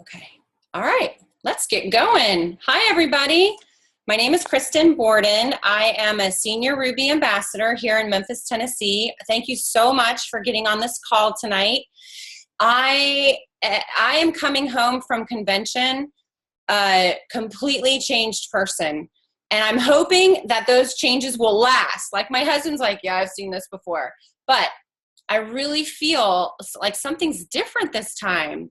Okay. All right. Let's get going. Hi, everybody. My name is Kristen Borden. I am a senior Ruby ambassador here in Memphis, Tennessee. Thank you so much for getting on this call tonight. I am coming home from convention, a completely changed person. And I'm hoping that those changes will last. Like my husband's like, yeah, I've seen this before. But I really feel like something's different this time.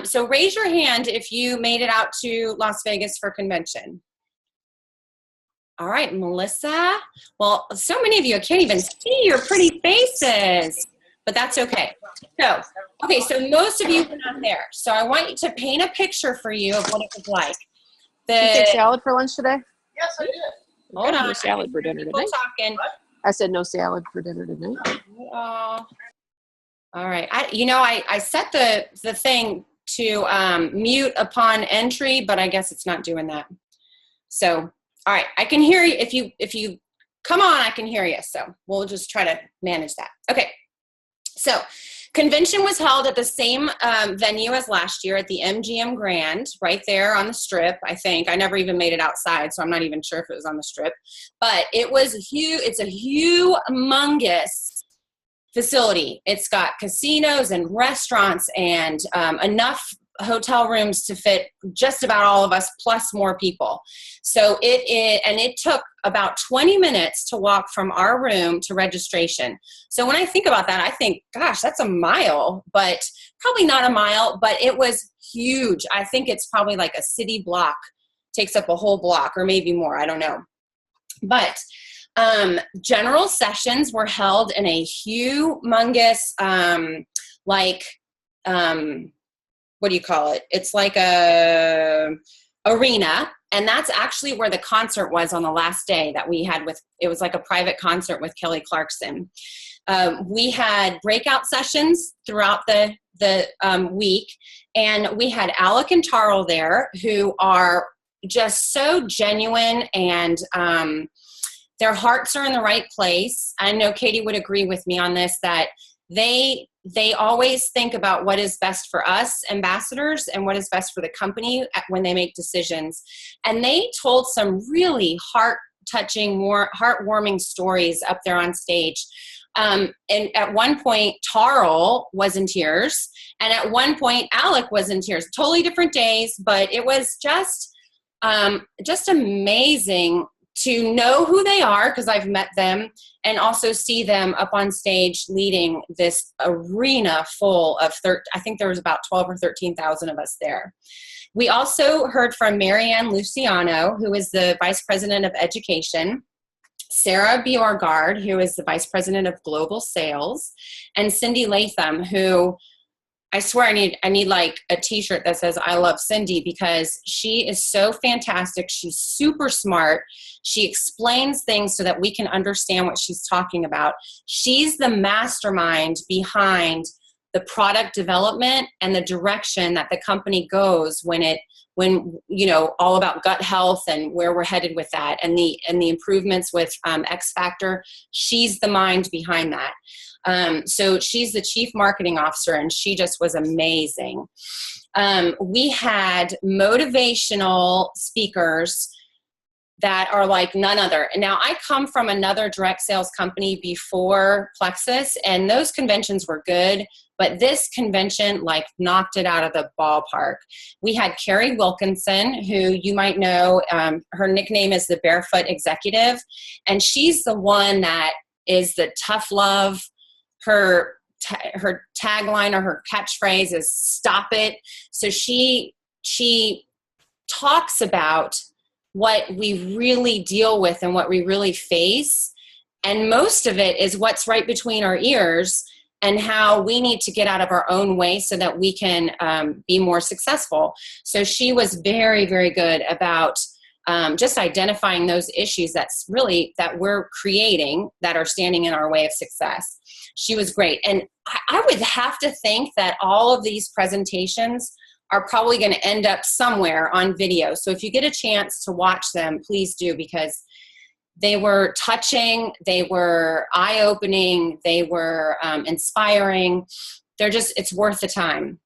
So raise your hand if you made it out to Las Vegas for convention. All right, Melissa. Well, so many of you, I can't even see your pretty faces, but that's okay. So most of you were not there. So I want you to paint a picture for you of what it was like. Did you take salad for lunch today? Yes, I did. Hold on. No salad for dinner tonight. Talking. I said no salad for dinner tonight. All right. I set the thing to mute upon entry, but I guess it's not doing that. So, all right. I can hear you. If you come on, I can hear you. So we'll just try to manage that. Okay. So convention was held at the same venue as last year at the MGM Grand, right there on the Strip, I think. I never even made it outside, so I'm not even sure if it was on the Strip. But it was huge. It's a humongous facility. It's got casinos and restaurants and enough hotel rooms to fit just about all of us plus more people. So it took about 20 minutes to walk from our room to registration. So when I think about that, I think, gosh, that's a mile, but probably not a mile, but it was huge. I think it's probably like a city block, takes up a whole block or maybe more. I don't know. But general sessions were held in a humongous, what do you call it? It's like a arena. And that's actually where the concert was on the last day that we had it was like a private concert with Kelly Clarkson. We had breakout sessions throughout the week. And we had Alec and Tarl there who are just so genuine and their hearts are in the right place. I know Katie would agree with me on this, that they always think about what is best for us ambassadors and what is best for the company when they make decisions. And they told some really heart-touching, more heartwarming stories up there on stage. And at one point, Tarl was in tears. And at one point, Alec was in tears. Totally different days, but it was just amazing to know who they are, because I've met them, and also see them up on stage leading this arena full of, I think there was about 12 or 13,000 of us there. We also heard from Marianne Luciano, who is the Vice President of Education, Sarah Bjorgard, who is the Vice President of Global Sales, and Cindy Latham, who I swear I need like a t-shirt that says I love Cindy, because she is so fantastic. She's super smart. She explains things so that we can understand what she's talking about. She's the mastermind behind the product development and the direction that the company goes when all about gut health and where we're headed with that and the improvements with X Factor. She's the mind behind that. So she's the chief marketing officer, and she just was amazing. We had motivational speakers that are like none other. And now I come from another direct sales company before Plexus, and those conventions were good, but this convention like knocked it out of the ballpark. We had Carrie Wilkinson, who you might know, her nickname is the Barefoot Executive, and she's the one that is the tough love. Her tagline or her catchphrase is "Stop it." So she talks about what we really deal with and what we really face. And most of it is what's right between our ears and how we need to get out of our own way so that we can be more successful. So she was very, very good about just identifying those issues that we're creating that are standing in our way of success. She was great. And I would have to think that all of these presentations are probably going to end up somewhere on video. So if you get a chance to watch them, please do, because they were touching, they were eye-opening, they were inspiring. It's worth the time.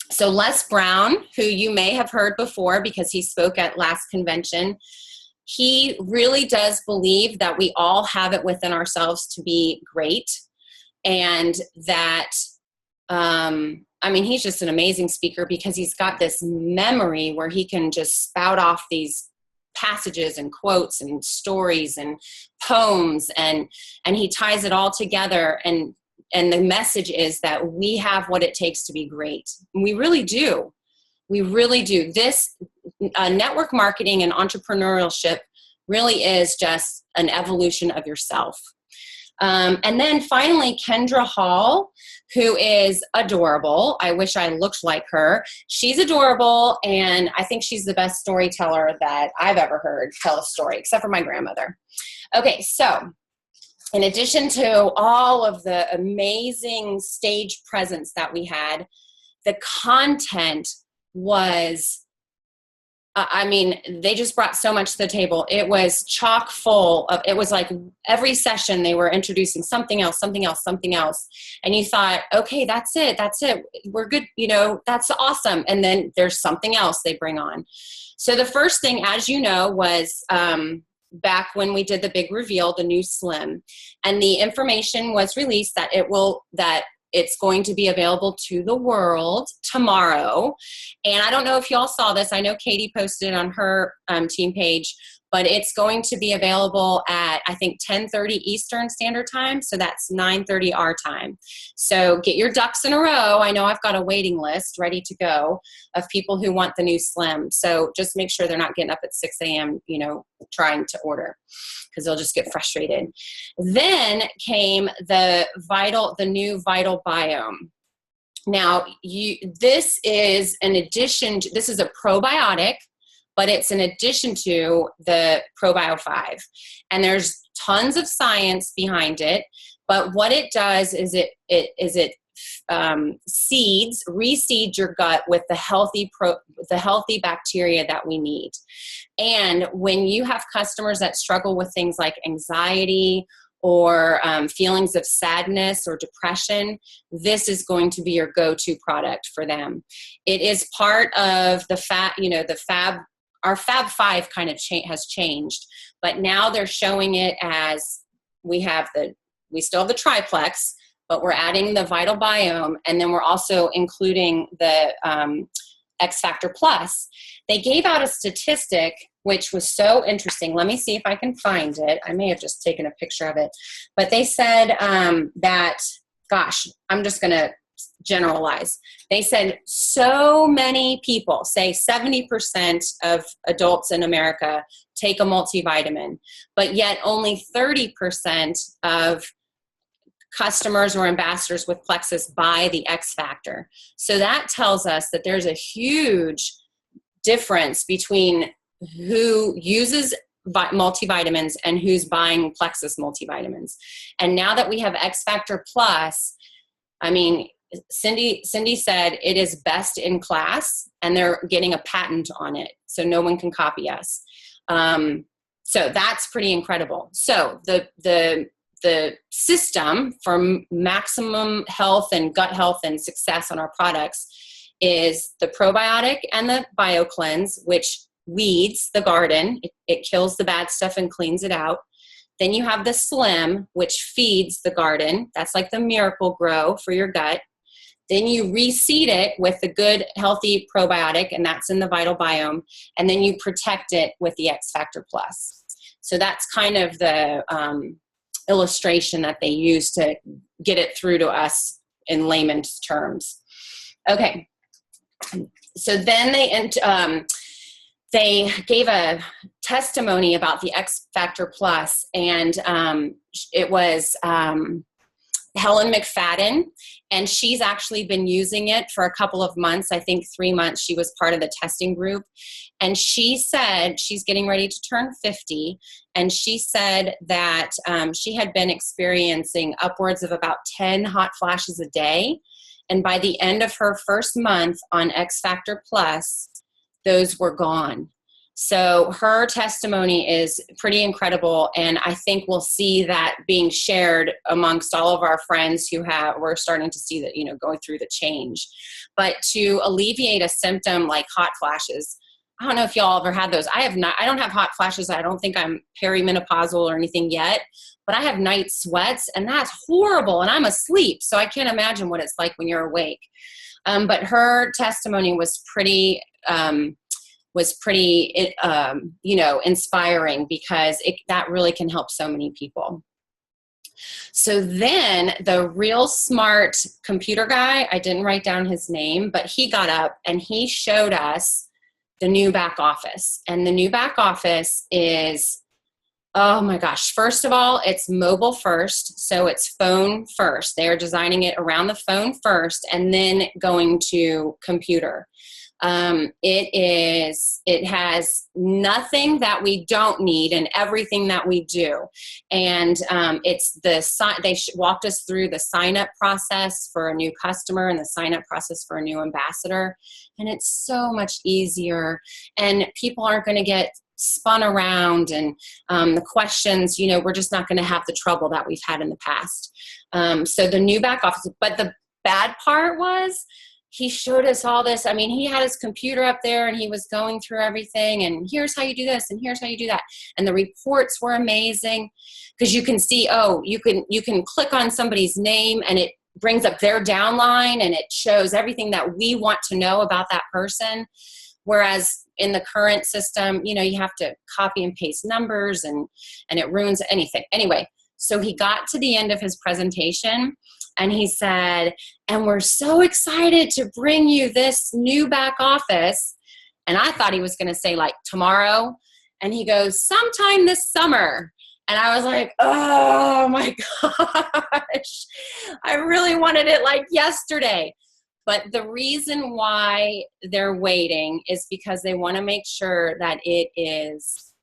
So Les Brown, who you may have heard before because he spoke at last convention, he really does believe that we all have it within ourselves to be great, and that I mean, he's just an amazing speaker because he's got this memory where he can just spout off these passages and quotes and stories and poems, and he ties it all together, and the message is that we have what it takes to be great. We really do. We really do. This network marketing and entrepreneurship really is just an evolution of yourself. And then finally, Kendra Hall, who is adorable. I wish I looked like her. She's adorable, and I think she's the best storyteller that I've ever heard tell a story, except for my grandmother. Okay, so in addition to all of the amazing stage presence that we had, the content was, I mean, they just brought so much to the table. It was chock full of, it was like every session they were introducing something else, something else, something else. And you thought, okay, that's it. We're good. You know, that's awesome. And then there's something else they bring on. So the first thing, as you know, was back when we did the big reveal, the new Slim. And the information was released that it's going to be available to the world tomorrow. And I don't know if y'all saw this. I know Katie posted it on her team page, but it's going to be available at, I think, 10:30 Eastern Standard Time. So that's 9:30 our time. So get your ducks in a row. I know I've got a waiting list ready to go of people who want the new Slim. So just make sure they're not getting up at 6 a.m., you know, trying to order, because they'll just get frustrated. Then came the new Vital Biome. Now, this is a probiotic, but it's in addition to the ProBio 5. And there's tons of science behind it. But what it does is it reseeds your gut with the healthy bacteria that we need. And when you have customers that struggle with things like anxiety or feelings of sadness or depression, this is going to be your go-to product for them. It is part of our Fab 5 kind of has changed, but now they're showing it as we still have the triplex, but we're adding the Vital Biome, and then we're also including the X Factor Plus. They gave out a statistic which was so interesting. Let me see if I can find it. I may have just taken a picture of it, but they said that, gosh, I'm just going to generalize. They said so many people, say 70% of adults in America take a multivitamin, but yet only 30% of customers or ambassadors with Plexus buy the X Factor. So that tells us that there's a huge difference between who uses multivitamins and who's buying Plexus multivitamins. And now that we have X Factor Plus, I mean, Cindy said it is best in class, and they're getting a patent on it, so no one can copy us. So that's pretty incredible. So the system for maximum health and gut health and success on our products is the probiotic and the BioCleanse, which weeds the garden. It kills the bad stuff and cleans it out. Then you have the Slim, which feeds the garden. That's like the Miracle Grow for your gut. Then you reseed it with the good, healthy probiotic, and that's in the Vital Biome. And then you protect it with the X Factor Plus. So that's kind of the illustration that they use to get it through to us in layman's terms. Okay. So then they gave a testimony about the X Factor Plus, and it was Helen McFadden, and she's actually been using it for a couple of months. I think 3 months. She was part of the testing group, and she said she's getting ready to turn 50, and she said that she had been experiencing upwards of about 10 hot flashes a day, and by the end of her first month on X Factor Plus, those were gone. So her testimony is pretty incredible, and I think we'll see that being shared amongst all of our friends we're starting to see that, going through the change. But to alleviate a symptom like hot flashes, I don't know if y'all ever had those. I don't have hot flashes. I don't think I'm perimenopausal or anything yet, but I have night sweats, and that's horrible, and I'm asleep, so I can't imagine what it's like when you're awake. But her testimony was pretty inspiring, because that really can help so many people. So then the real smart computer guy, I didn't write down his name, but he got up and he showed us the new back office. And the new back office is, oh my gosh, first of all, it's mobile first. So it's phone first. They are designing it around the phone first and then going to computer. It has nothing that we don't need and everything that we do. And they walked us through the sign up process for a new customer and the sign up process for a new ambassador. And it's so much easier, and people aren't going to get spun around, and the questions, we're just not going to have the trouble that we've had in the past. So the new back office, but the bad part was, he showed us all this. I mean, he had his computer up there and he was going through everything, and here's how you do this and here's how you do that. And the reports were amazing, because you can see, you can click on somebody's name and it brings up their downline and it shows everything that we want to know about that person. Whereas in the current system, you have to copy and paste numbers and it ruins anything. Anyway, so he got to the end of his presentation and he said, and we're so excited to bring you this new back office. And I thought he was going to say like tomorrow. And he goes, sometime this summer. And I was like, oh my gosh, I really wanted it like yesterday. But the reason why they're waiting is because they want to make sure that it is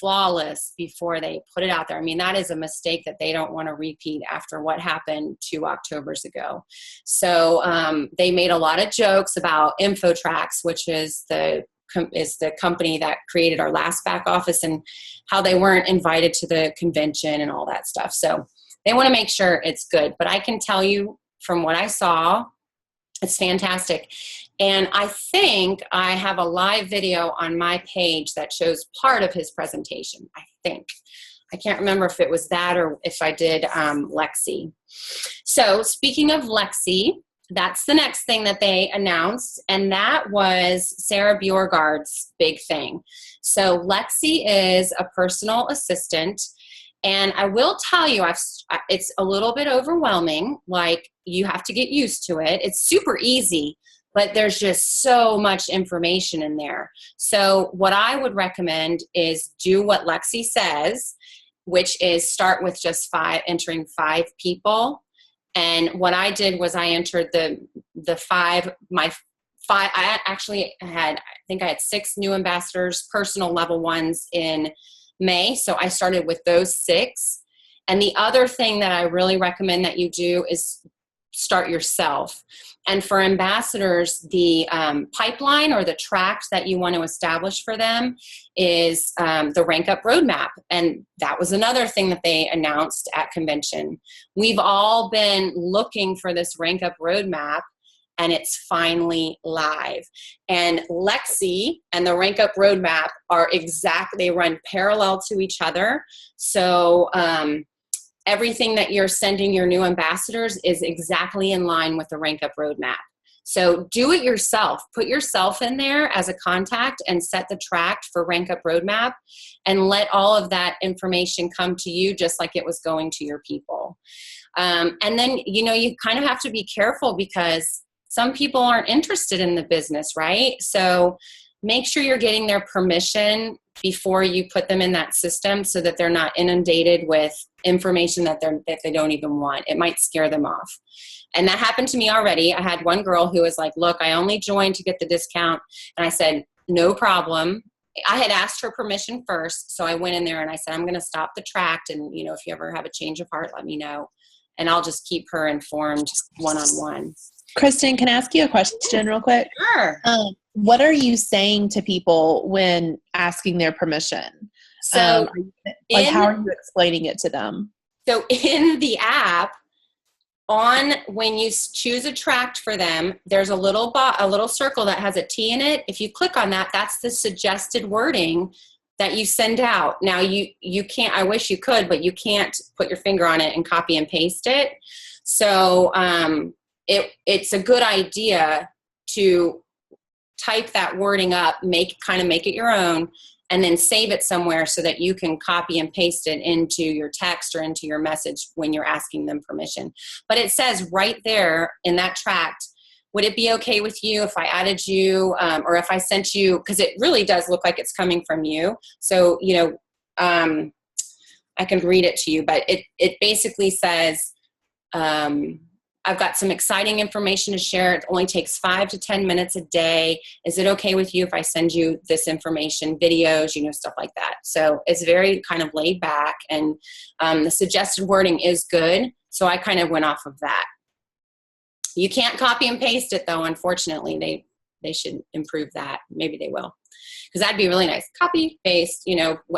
flawless before they put it out there. I mean, that is a mistake that they don't want to repeat after what happened 2 Octobers ago. So they made a lot of jokes about InfoTrax, which is the company that created our last back office, and how they weren't invited to the convention and all that stuff. So they want to make sure it's good. But I can tell you from what I saw, it's fantastic. And I think I have a live video on my page that shows part of his presentation, I think. I can't remember if it was that or if I did Lexi. So speaking of Lexi, that's the next thing that they announced, and that was Sarah Bjorgard's big thing. So Lexi is a personal assistant, and I will tell you, it's a little bit overwhelming. Like, you have to get used to it. It's super easy, but there's just so much information in there. So what I would recommend is do what Lexi says, which is start with just entering 5 people. And what I did was I entered the 5, I actually had, I think I had 6 new ambassadors, personal level ones in May. So I started with those 6. And the other thing that I really recommend that you do is start yourself. And for ambassadors, the pipeline or the tracks that you want to establish for them is the Rank Up Roadmap. And that was another thing that they announced at convention. We've all been looking for this Rank Up Roadmap, and it's finally live. And Lexi and the Rank Up Roadmap they run parallel to each other. So everything that you're sending your new ambassadors is exactly in line with the Rank Up Roadmap. So do it yourself. Put yourself in there as a contact and set the track for Rank Up Roadmap, and let all of that information come to you just like it was going to your people. And then, you kind of have to be careful, because some people aren't interested in the business, right? So make sure you're getting their permission before you put them in that system, so that they're not inundated with information that they don't even want. It might scare them off. And that happened to me already. I had one girl who was like, look, I only joined to get the discount. And I said, no problem. I had asked her permission first. So I went in there and I said, I'm going to stop the track. And, if you ever have a change of heart, let me know. And I'll just keep her informed one-on-one. Kristen, can I ask you a question real quick? Sure. What are you saying to people when asking their permission? So How are you explaining it to them? So in the app, when you choose a tract for them, there's a little circle that has a T in it. If you click on that, that's the suggested wording that you send out. Now you can't, I wish you could, but you can't put your finger on it and copy and paste it. So it's a good idea to type that wording up, make it your own, and then save it somewhere so that you can copy and paste it into your text or into your message when you're asking them permission. But it says right there in that tract, would it be okay with you if I added you, or if I sent you, because it really does look like it's coming from you. So, I can read it to you, but it basically says, I've got some exciting information to share. It only takes 5 to 10 minutes a day. Is it okay with you if I send you this information, videos, stuff like that? So it's very kind of laid back, and the suggested wording is good. So I kind of went off of that. You can't copy and paste it though, unfortunately. They should improve that. Maybe they will, because that'd be really nice. Copy, paste,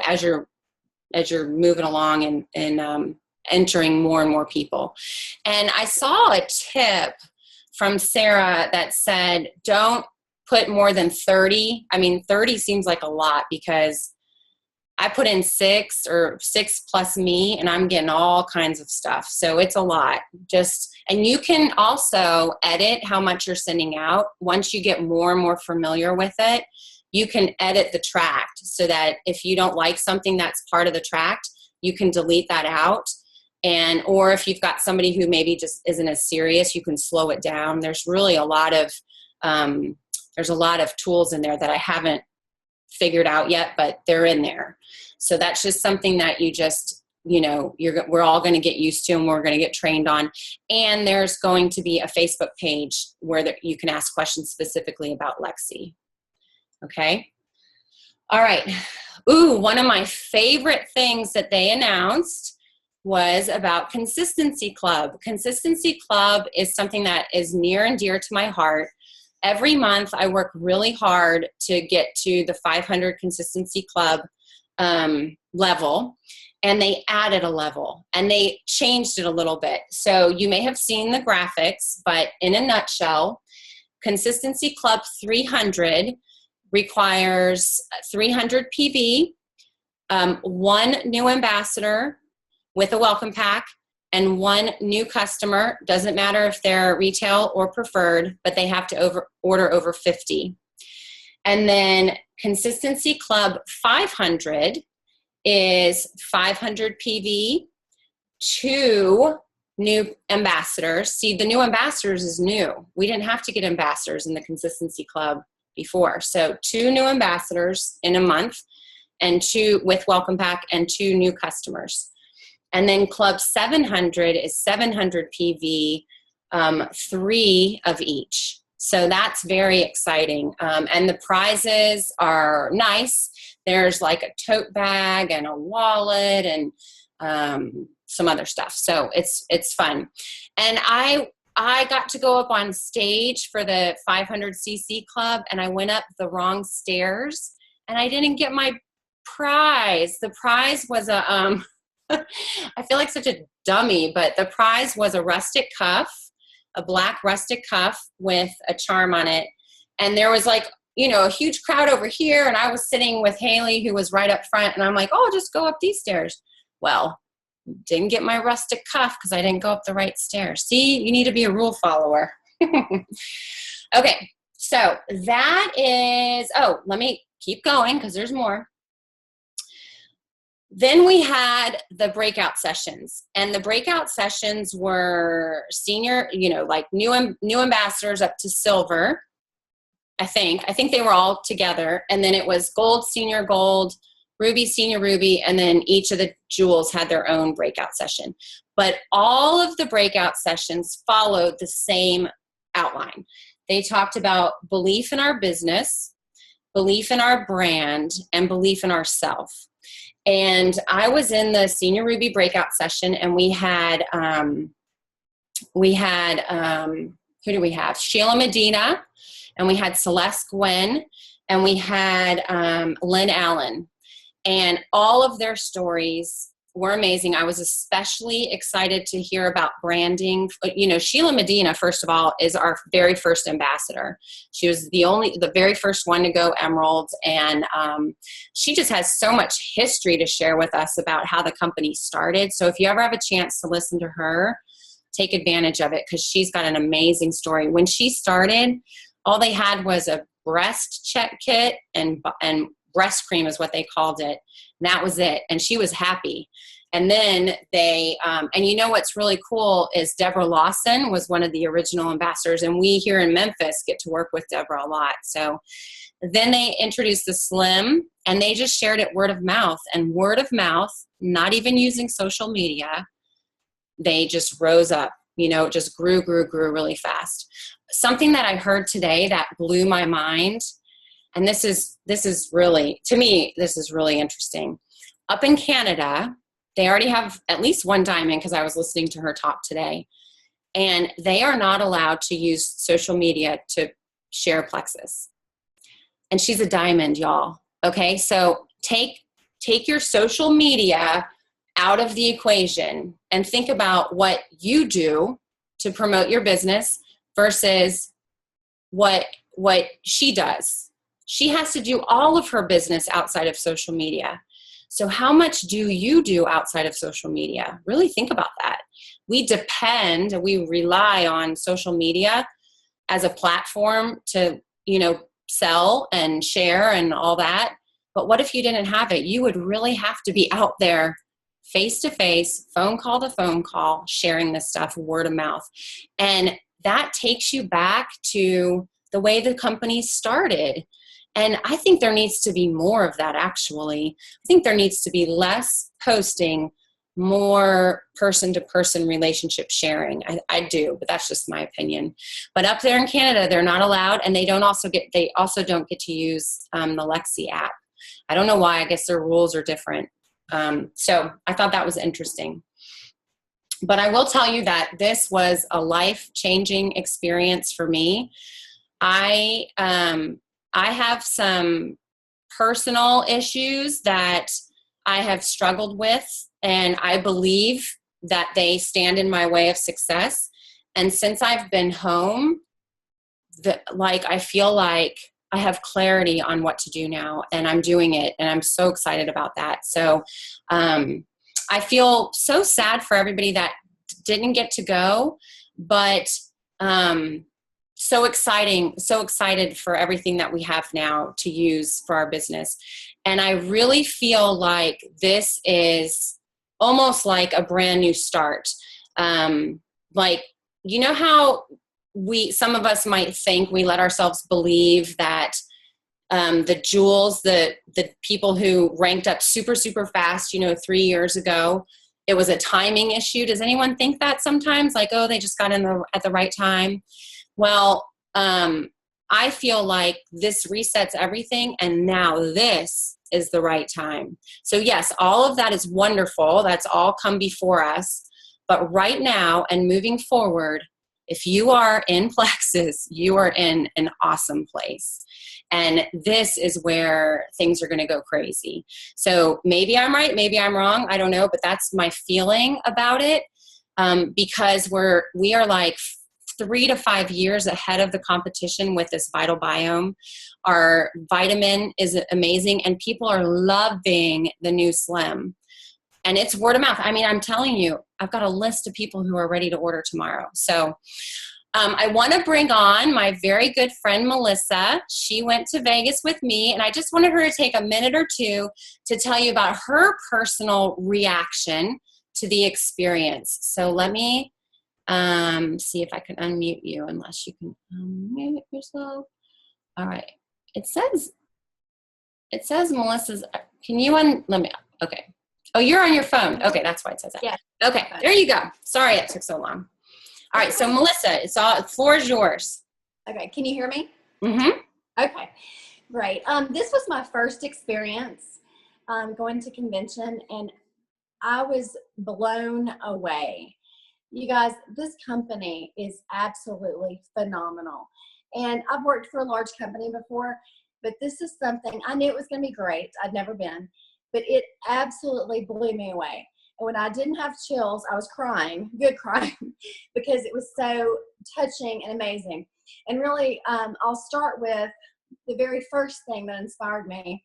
as you're moving along and entering more and more people. And I saw a tip from Sarah that said, don't put more than 30. I mean, 30 seems like a lot, because I put in 6 or 6 plus me, and I'm getting all kinds of stuff. So it's a lot. And you can also edit how much you're sending out. Once you get more and more familiar with it, you can edit the tract so that if you don't like something that's part of the tract, you can delete that out. Or if you've got somebody who maybe just isn't as serious, you can slow it down. There's really a lot of tools in there that I haven't figured out yet, but they're in there. So that's just something that you just, we're all going to get used to, and we're going to get trained on. And there's going to be a Facebook page where you can ask questions specifically about Lexi. Okay. All right. Ooh, one of my favorite things that they announced was about Consistency Club. Consistency Club is something that is near and dear to my heart. Every month I work really hard to get to the 500 Consistency Club level, and they added a level and they changed it a little bit. So you may have seen the graphics, but in a nutshell, Consistency Club 300 requires 300 PV, 1 new ambassador with a welcome pack, and 1 new customer. Doesn't matter if they're retail or preferred, but they have to order over 50. And then Consistency Club 500 is 500 PV, 2 new ambassadors. See, the new ambassadors is new. We didn't have to get ambassadors in the Consistency Club before. So 2 new ambassadors in a month, and 2 with welcome pack, and 2 new customers. And then Club 700 is 700 PV, 3 of each. So that's very exciting. And the prizes are nice. There's like a tote bag and a wallet and some other stuff. So it's fun. And I got to go up on stage for the 500cc club, and I went up the wrong stairs, and I didn't get my prize. The prize was a I feel like such a dummy, but the prize was a rustic cuff, a black rustic cuff with a charm on it. And there was like, a huge crowd over here, and I was sitting with Haley, who was right up front, and I'm like, oh, just go up these stairs. Well, didn't get my rustic cuff because I didn't go up the right stairs. See, you need to be a rule follower. Okay, so that is, let me keep going because there's more. Then we had the breakout sessions, and the breakout sessions were senior, like new ambassadors up to silver. I think they were all together. And then it was gold, senior gold, ruby, senior ruby. And then each of the jewels had their own breakout session, but all of the breakout sessions followed the same outline. They talked about belief in our business, belief in our brand, and belief in ourself. And I was in the Senior Ruby breakout session, and we had who do we have? Sheila Medina and we had Celeste Gwynn, and we had Lynn Allen. And all of their stories were amazing. I was especially excited to hear about branding. You know, Sheila Medina, first of all, is our very first ambassador. She was the very first one to go Emerald. And she just has so much history to share with us about how the company started. So if you ever have a chance to listen to her, take advantage of it, because she's got an amazing story. When she started, all they had was a breast check kit and breast cream is what they called it. And that was it. And she was happy. And then they, and you know what's really cool is Deborah Lawson was one of the original ambassadors. And we here in Memphis get to work with Deborah a lot. So then they introduced the Slim, and they just shared it word of mouth. And word of mouth, not even using social media, they just rose up. You know, it just grew really fast. Something that I heard today that blew my mind, and this is really, to me, this is really interesting. Up in Canada, they already have at least one diamond, because I was listening to her talk today, and they are not allowed to use social media to share plexus. And she's a diamond, y'all. Okay, so take your social media out of the equation and think about what you do to promote your business versus what she does. She has to do all of her business outside of social media. So how much do you do outside of social media? Really think about that. We rely on social media as a platform to, you know, sell and share and all that. But what if you didn't have it? You would really have to be out there face-to-face, phone call to phone call, sharing this stuff word of mouth. And that takes you back to the way the company started. And I think there needs to be more of that, actually. I think there needs to be less posting, more person-to-person relationship sharing. I do, but that's just my opinion. But up there in Canada, they're not allowed, and they also don't get to use the Lexi app. I don't know why. I guess their rules are different. So I thought that was interesting. But I will tell you that this was a life-changing experience for me. I have some personal issues that I have struggled with, and I believe that they stand in my way of success. And since I've been home, I feel like I have clarity on what to do now, and I'm doing it, and I'm so excited about that. So I feel so sad for everybody that didn't get to go, but so excited for everything that we have now to use for our business. And I really feel like this is almost like a brand new start. Like, you know how some of us might think, we let ourselves believe that the jewels, the people who ranked up super, super fast, 3 years ago, it was a timing issue. Does anyone think that sometimes? Like, oh, they just got in at the right time. Well, I feel like this resets everything, and now this is the right time. So yes, all of that is wonderful. That's all come before us. But right now and moving forward, if you are in plexus, you are in an awesome place. And this is where things are going to go crazy. So maybe I'm right, maybe I'm wrong, I don't know, but that's my feeling about it, because we are like 3 to 5 years ahead of the competition with this Vital Biome. Our vitamin is amazing, and people are loving the new Slim. And it's word of mouth. I mean, I'm telling you, I've got a list of people who are ready to order tomorrow. So I want to bring on my very good friend, Melissa. She went to Vegas with me, and I just wanted her to take a minute or two to tell you about her personal reaction to the experience. So let me see if I can unmute you, unless you can unmute yourself. All right. It says Melissa's, can you let me, okay. Oh, you're on your phone. Okay, that's why it says that. Yeah. Okay, there you go. Sorry it took so long. All right, so Melissa, the floor is yours. Okay, can you hear me? Mm-hmm. Okay, great. This was my first experience going to convention, and I was blown away. You guys, this company is absolutely phenomenal. And I've worked for a large company before, but this is something, I knew it was going to be great. I'd never been, but it absolutely blew me away. And when I didn't have chills, I was crying, good crying, because it was so touching and amazing. And really, I'll start with the very first thing that inspired me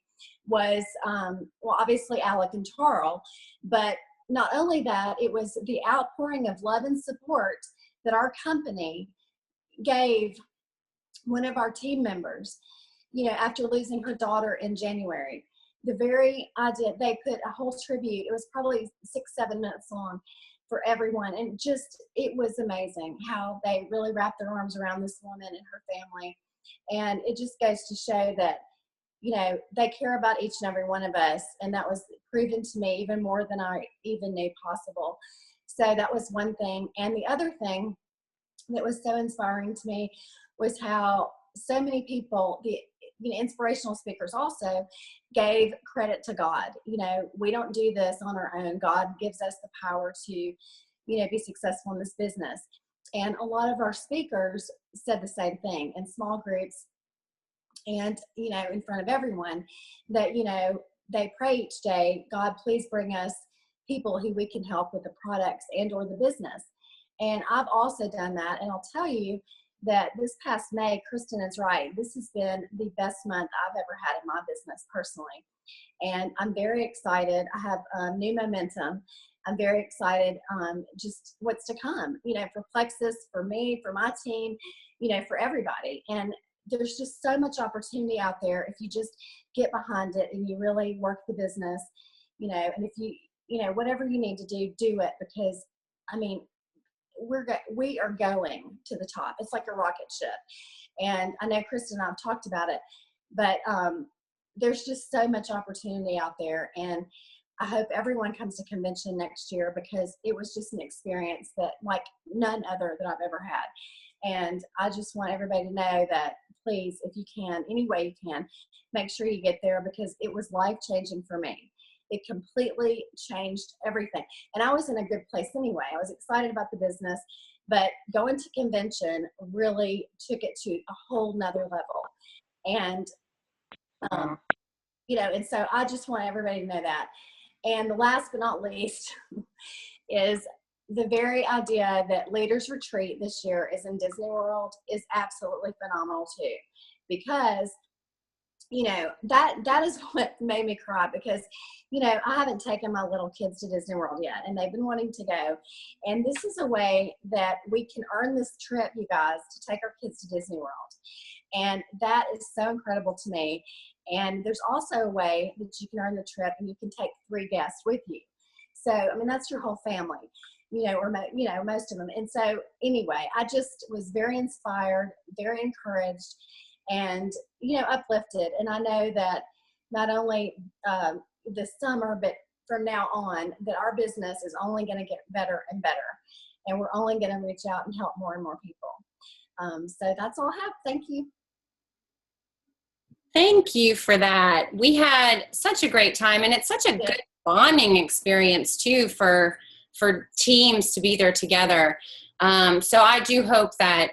was, well, obviously Alec and Charles, but not only that, it was the outpouring of love and support that our company gave one of our team members, you know, after losing her daughter in January. The very idea, they put a whole tribute, it was probably 6-7 minutes long for everyone. And just, it was amazing how they really wrapped their arms around this woman and her family. And it just goes to show that, you know, they care about each and every one of us. And that was proven to me even more than I even knew possible. So that was one thing. And the other thing that was so inspiring to me was how so many people, the inspirational speakers also gave credit to God. You know, we don't do this on our own. God gives us the power to, you know, be successful in this business. And a lot of our speakers said the same thing in small groups and, you know, in front of everyone, that, you know, they pray each day, God, please bring us people who we can help with the products and or the business. And I've also done that. And I'll tell you that this past May, Kristen is right, this has been the best month I've ever had in my business personally. And I'm very excited. I have new momentum. I'm very excited just what's to come, you know, for Plexus, for me, for my team, you know, for everybody. And there's just so much opportunity out there if you just get behind it and you really work the business, you know, and if you know, whatever you need to do it, because, I mean, we are going to the top. It's like a rocket ship. And I know Kristen and I have talked about it, but there's just so much opportunity out there. And I hope everyone comes to convention next year, because it was just an experience that like none other that I've ever had. And I just want everybody to know that, please, if you can, any way you can, make sure you get there, because it was life-changing for me. It completely changed everything. And I was in a good place anyway. I was excited about the business, but going to convention really took it to a whole nother level. And, you know, and so I just want everybody to know that. And the last but not least is the very idea that Leaders Retreat this year is in Disney World is absolutely phenomenal too, because, you know, that is what made me cry, because, you know, I haven't taken my little kids to Disney World yet, and they've been wanting to go. And this is a way that we can earn this trip, you guys, to take our kids to Disney World. And that is so incredible to me. And there's also a way that you can earn the trip and you can take 3 guests with you. So, I mean, that's your whole family, you know, or, you know, most of them. And so anyway, I just was very inspired, very encouraged, and, you know, uplifted. And I know that not only this summer, but from now on, that our business is only going to get better and better. And we're only going to reach out and help more and more people. So that's all I have. Thank you. Thank you for that. We had such a great time, and it's such a good bonding experience too for teams to be there together. So I do hope that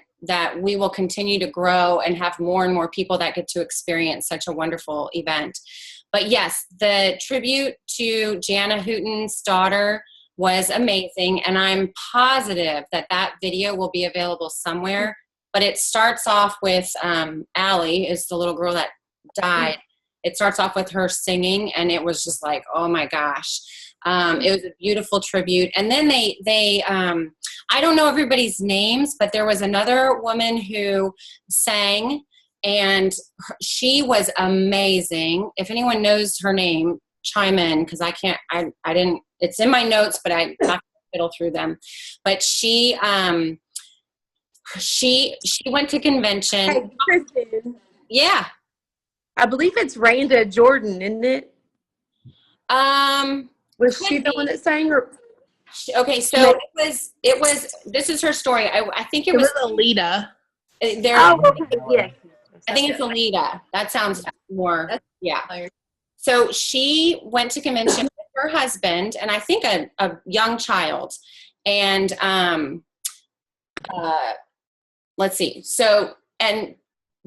we will continue to grow and have more and more people that get to experience such a wonderful event. But yes, the tribute to Jana Hooten's daughter was amazing, and I'm positive that video will be available somewhere. But it starts off with Allie is the little girl that died. It starts off with her singing, and it was just like, oh my gosh. It was a beautiful tribute. And then they I don't know everybody's names, but there was another woman who sang, and she was amazing. If anyone knows her name, chime in, because I didn't, it's in my notes, but I'm not going to fiddle through them. But she went to convention. Hey, Kristen. Yeah. I believe it's Randa Jordan, isn't it? Was she the one that sang? Or? Okay, so it was. This is her story. I think it was Alita. Yes. I think it's Alita. That sounds more. Yeah. So she went to convention with her husband and I think a young child. And let's see. So, and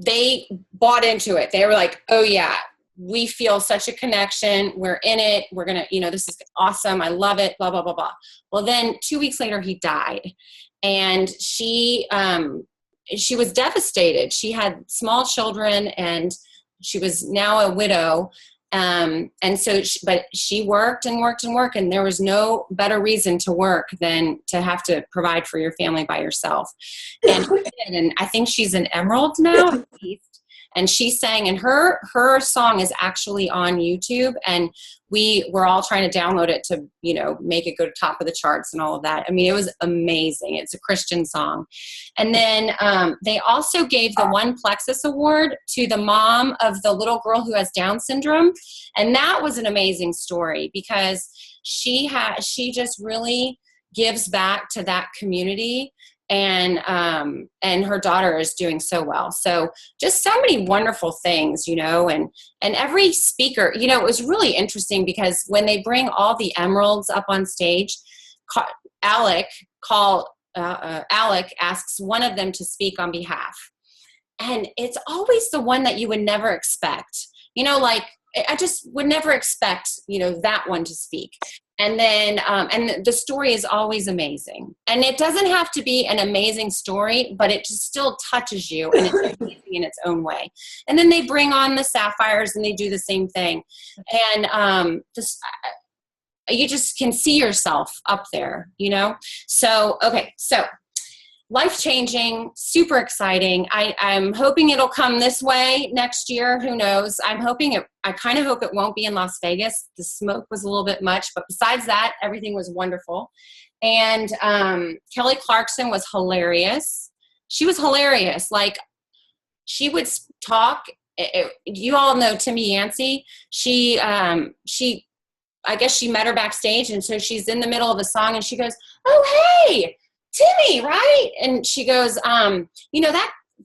they bought into it. They were like, oh yeah, we feel such a connection. We're in it. We're going to, this is awesome. I love it, blah, blah, blah, blah. Well, then 2 weeks later, he died. And she was devastated. She had small children and she was now a widow. And so, but she worked and worked and worked, and there was no better reason to work than to have to provide for your family by yourself. And I think she's an Emerald now, at least. And she sang, and her song is actually on YouTube, and we were all trying to download it to, make it go to top of the charts and all of that. I mean, it was amazing. It's a Christian song. And then they also gave the One Plexus Award to the mom of the little girl who has Down syndrome. And that was an amazing story because she just really gives back to that community. And her daughter is doing so well. So just so many wonderful things, and every speaker, it was really interesting because when they bring all the emeralds up on stage, Alec asks one of them to speak on behalf. And it's always the one that you would never expect, I just would never expect, that one to speak. And then, and the story is always amazing. And it doesn't have to be an amazing story, but it just still touches you and it's amazing in its own way. And then they bring on the Sapphires and they do the same thing. And you just can see yourself up there, So, okay, so life-changing, super exciting. I'm hoping it'll come this way next year. Who knows? I kind of hope it won't be in Las Vegas. The smoke was a little bit much, but besides that, everything was wonderful. And Kelly Clarkson was hilarious. She was hilarious. Like, she would talk. You all know Timmy Yancey. I guess she met her backstage, and so she's in the middle of a song, and she goes, "Oh, hey, Timmy," right? And she goes,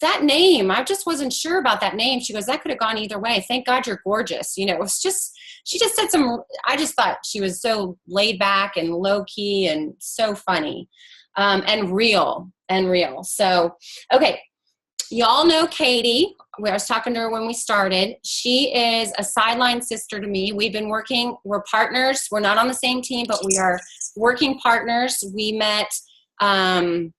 that name, I just wasn't sure about that name. She goes, that could have gone either way. Thank God you're gorgeous. It was just, she just said I just thought she was so laid back and low key and so funny, and real. So, okay. Y'all know Katie. I was talking to her when we started. She is a sideline sister to me. We're partners. We're not on the same team, but we are working partners. We met 3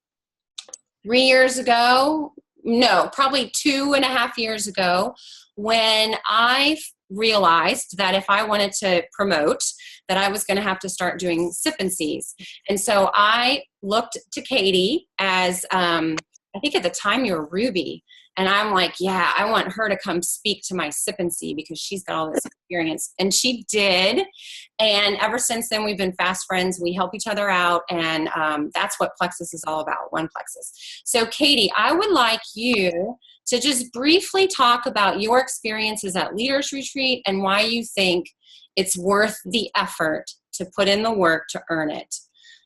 years ago. No, probably 2.5 years ago, when I realized that if I wanted to promote, that I was going to have to start doing sip and sees. And so I looked to Katie as, I think at the time you were Ruby. And I'm like, yeah, I want her to come speak to my sip and see because she's got all this experience. And she did. And ever since then, we've been fast friends. We help each other out. And that's what Plexus is all about, One Plexus. So Katie, I would like you to just briefly talk about your experiences at Leaders Retreat and why you think it's worth the effort to put in the work to earn it.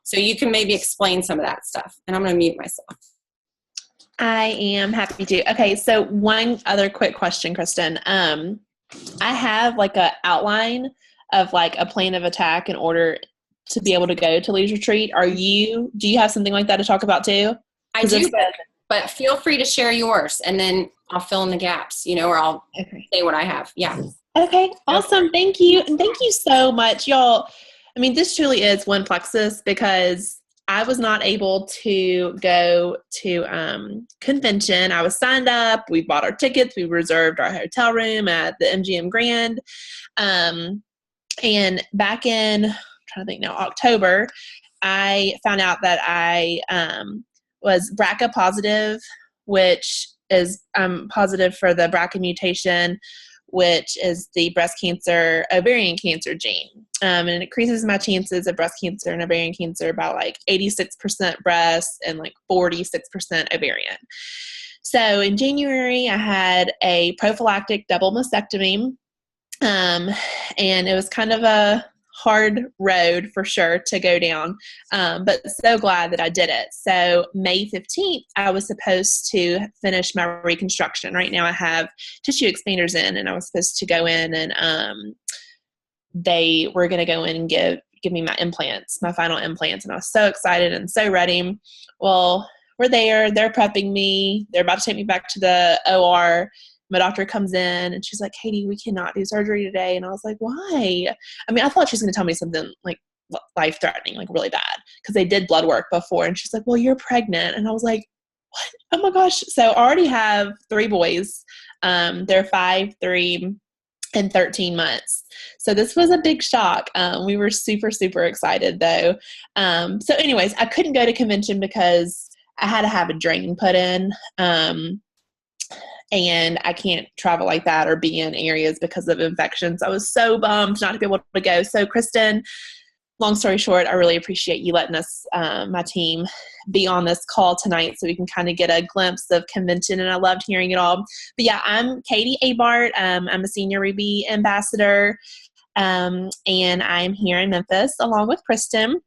So you can maybe explain some of that stuff. And I'm going to mute myself. I am happy to. Okay, so one other quick question, Kristen. I have like a outline of like a plan of attack in order to be able to go to Leaders Retreat. Do you have something like that to talk about too? I do, but feel free to share yours and then I'll fill in the gaps, or I'll say what I have. Yeah. Okay, awesome. Thank you. And thank you so much, y'all. I mean, this truly is One Plexus because I was not able to go to convention. I was signed up. We bought our tickets. We reserved our hotel room at the MGM Grand. And back in, I'm trying to think now, October, I found out that I was BRCA positive, which is positive for the BRCA mutation, which is the breast cancer, ovarian cancer gene. And it increases my chances of breast cancer and ovarian cancer by like 86% breast and like 46% ovarian. So in January, I had a prophylactic double mastectomy. And it was kind of a hard road for sure to go down, but so glad that I did it. So May 15th, I was supposed to finish my reconstruction. Right now I have tissue expanders in, and I was supposed to go in and they were going to go in and give me my implants, my final implants. And I was so excited and so ready. Well, we're there. They're prepping me. They're about to take me back to the OR. My doctor comes in and she's like, Katie, we cannot do surgery today. And I was like, why? I mean, I thought she was going to tell me something like life-threatening, like really bad, because they did blood work before. And she's like, well, you're pregnant. And I was like, what? Oh my gosh. So I already have 3 boys. They're 5, 3, and 13 months. So this was a big shock. We were super, super excited though. So anyways, I couldn't go to convention because I had to have a drain put in. And I can't travel like that or be in areas because of infections. I was so bummed not to be able to go. So Kristen, long story short, I really appreciate you letting us, my team, be on this call tonight so we can kind of get a glimpse of convention, and I loved hearing it all. But yeah, I'm Katie Abart. I'm a senior Ruby ambassador, and I'm here in Memphis along with Kristen.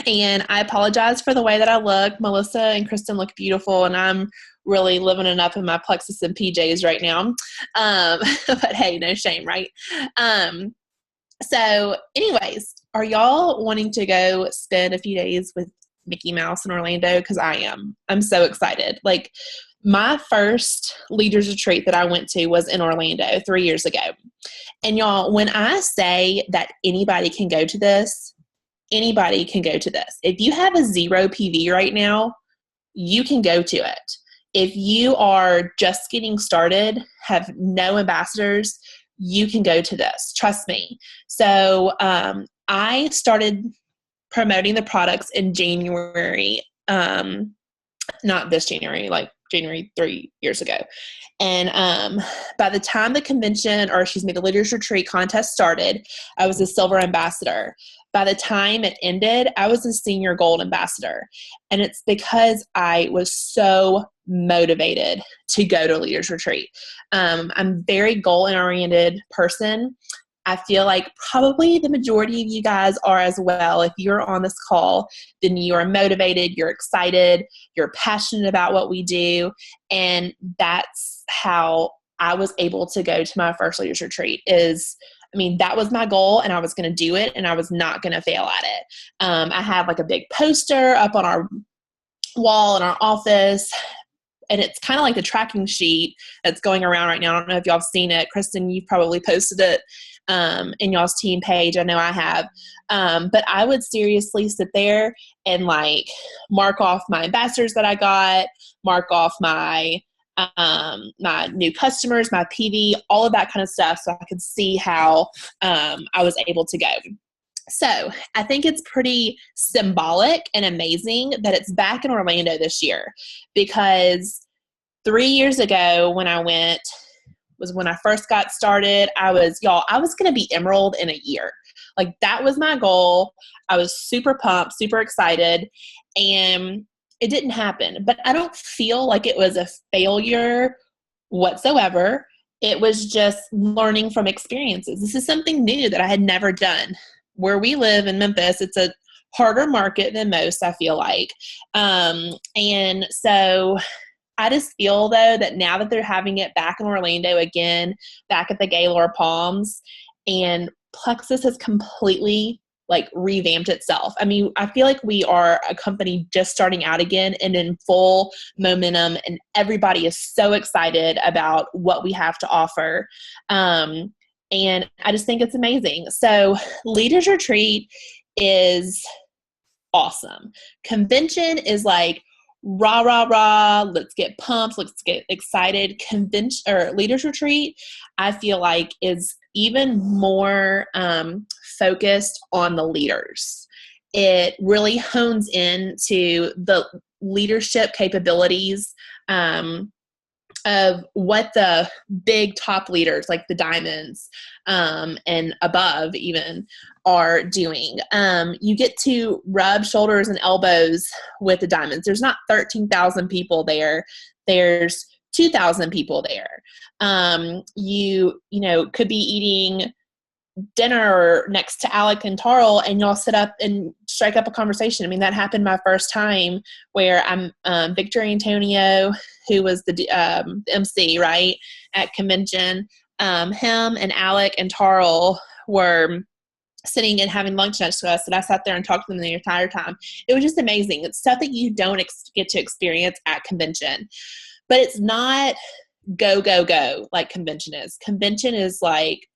And I apologize for the way that I look. Melissa and Kristen look beautiful, and I'm really living it up in my plexus and PJs right now. But hey, no shame, right? So anyways, are y'all wanting to go spend a few days with Mickey Mouse in Orlando? Because I am. I'm so excited. Like, my first leaders retreat that I went to was in Orlando 3 years ago. And y'all, when I say that anybody can go to this, anybody can go to this. If you have a 0 PV right now, you can go to it. If you are just getting started, have no ambassadors, you can go to this. Trust me. So I started promoting the products in January, not this January, like January 3 years ago. And by the time the convention, or excuse me, the Leaders Retreat contest started, I was a silver ambassador. By the time it ended, I was a senior gold ambassador. And it's because I was so motivated to go to Leaders Retreat. I'm a very goal-oriented person. I feel like probably the majority of you guys are as well. If you're on this call, then you are motivated, you're excited, you're passionate about what we do. And that's how I was able to go to my first Leaders Retreat. That was my goal, and I was going to do it, and I was not going to fail at it. I have like a big poster up on our wall in our office, and it's kind of like the tracking sheet that's going around right now. I don't know if y'all have seen it. Kristen, you've probably posted it in y'all's team page. I know I have. But I would seriously sit there and like mark off my ambassadors that I got, mark off my new customers, my PV, all of that kind of stuff, so I could see how I was able to go. So I think it's pretty symbolic and amazing that it's back in Orlando this year, because 3 years ago when I went was when I first got started. I was going to be Emerald in a year. Like, that was my goal. I was super pumped, super excited, and it didn't happen. But I don't feel like it was a failure whatsoever. It was just learning from experiences. This is something new that I had never done. Where we live in Memphis, it's a harder market than most, I feel like. And so I just feel, though, that now that they're having it back in Orlando again, back at the Gaylord Palms, and Plexus has completely like revamped itself. I mean, I feel like we are a company just starting out again and in full momentum, and everybody is so excited about what we have to offer. And I just think it's amazing. So Leaders Retreat is awesome. Convention is like rah, rah, rah, let's get pumped, let's get excited. Convention or Leaders Retreat, I feel like, is even more focused on the leaders. It really hones into the leadership capabilities of what the big top leaders, like the diamonds and above even, are doing. You get to rub shoulders and elbows with the diamonds. There's not 13,000 people there. There's 2,000 people there. You could be eating dinner next to Alec and Tarl, and y'all sit up and strike up a conversation. I mean, that happened my first time, where I'm Victor Antonio, who was the MC, right, at convention. Him and Alec and Tarl were sitting and having lunch next to us, and I sat there and talked to them the entire time. It was just amazing. It's stuff that you don't get to experience at convention. But it's not go, go, go like convention is. Convention is like